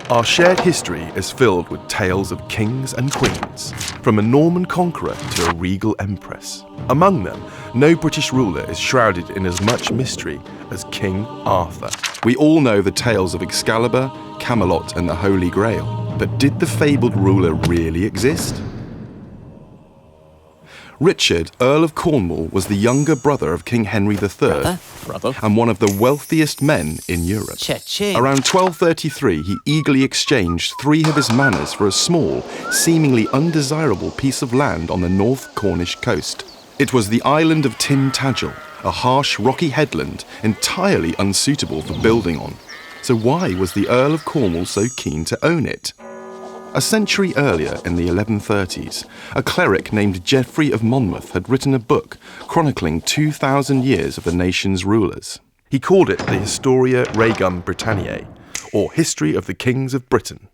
Our shared history is filled with tales of kings and queens, from a Norman conqueror to a regal empress. Among them, no British ruler is shrouded in as much mystery as King Arthur. We all know the tales of Excalibur, Camelot, and the Holy Grail. But did the fabled ruler really exist? Richard, Earl of Cornwall, was the younger brother of King Henry III and one of the wealthiest men in Europe. Cha-ching. Around 1233, he eagerly exchanged 3 of his manors for a small, seemingly undesirable piece of land on the North Cornish coast. It was the island of Tintagel, a harsh, rocky headland entirely unsuitable for building on. So why was the Earl of Cornwall so keen to own it? A century earlier, in the 1130s, a cleric named Geoffrey of Monmouth had written a book chronicling 2,000 years of the nation's rulers. He called it the Historia Regum Britanniae, or History of the Kings of Britain.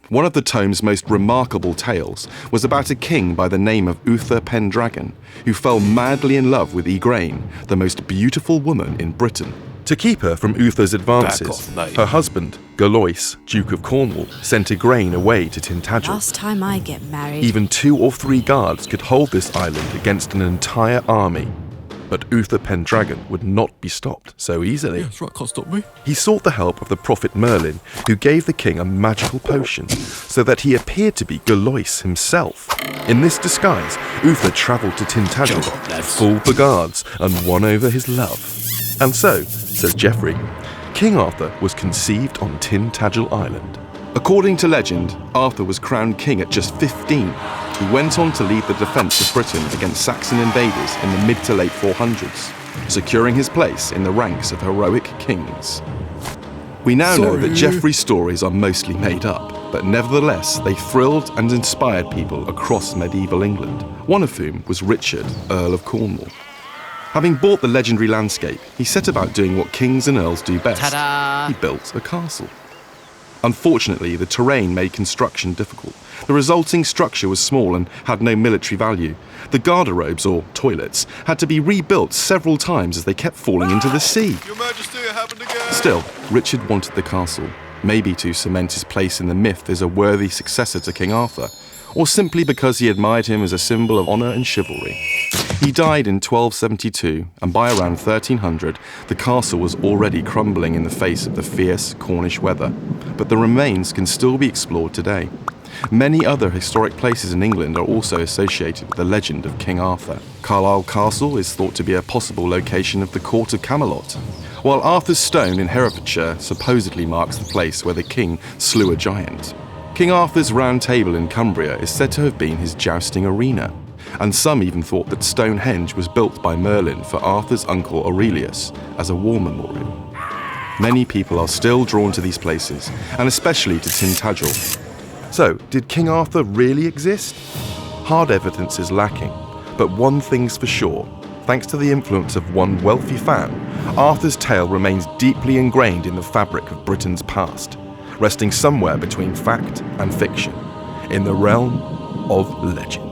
One of the tome's most remarkable tales was about a king by the name of Uther Pendragon, who fell madly in love with Igraine, the most beautiful woman in Britain. To keep her from Uther's advances, her husband, Galois, Duke of Cornwall, sent Igraine away to Tintagel. Last time I get married. Even 2 or 3 guards could hold this island against an entire army. But Uther Pendragon would not be stopped so easily. Yeah, that's right, can't stop me. He sought the help of the prophet Merlin, who gave the king a magical potion, so that he appeared to be Galois himself. In this disguise, Uther travelled to Tintagel, fooled the guards, and won over his love. And so, says Geoffrey, King Arthur was conceived on Tintagel Island. According to legend, Arthur was crowned king at just 15. He went on to lead the defence of Britain against Saxon invaders in the mid to late 400s, securing his place in the ranks of heroic kings. We now know that Geoffrey's stories are mostly made up, but nevertheless they thrilled and inspired people across medieval England, one of whom was Richard, Earl of Cornwall. Having bought the legendary landscape, he set about doing what kings and earls do best. Ta-da! He built a castle. Unfortunately, the terrain made construction difficult. The resulting structure was small and had no military value. The garderobes, or toilets, had to be rebuilt several times as they kept falling into the sea. Your Majesty, it happened again. Still, Richard wanted the castle, maybe to cement his place in the myth as a worthy successor to King Arthur, or simply because he admired him as a symbol of honour and chivalry. He died in 1272, and by around 1300, the castle was already crumbling in the face of the fierce Cornish weather, but the remains can still be explored today. Many other historic places in England are also associated with the legend of King Arthur. Carlisle Castle is thought to be a possible location of the court of Camelot, while Arthur's Stone in Herefordshire supposedly marks the place where the king slew a giant. King Arthur's Round Table in Cumbria is said to have been his jousting arena, and some even thought that Stonehenge was built by Merlin for Arthur's uncle Aurelius as a war memorial. Many people are still drawn to these places, and especially to Tintagel. So, did King Arthur really exist? Hard evidence is lacking, but one thing's for sure. Thanks to the influence of one wealthy fan, Arthur's tale remains deeply ingrained in the fabric of Britain's past, resting somewhere between fact and fiction, in the realm of legend.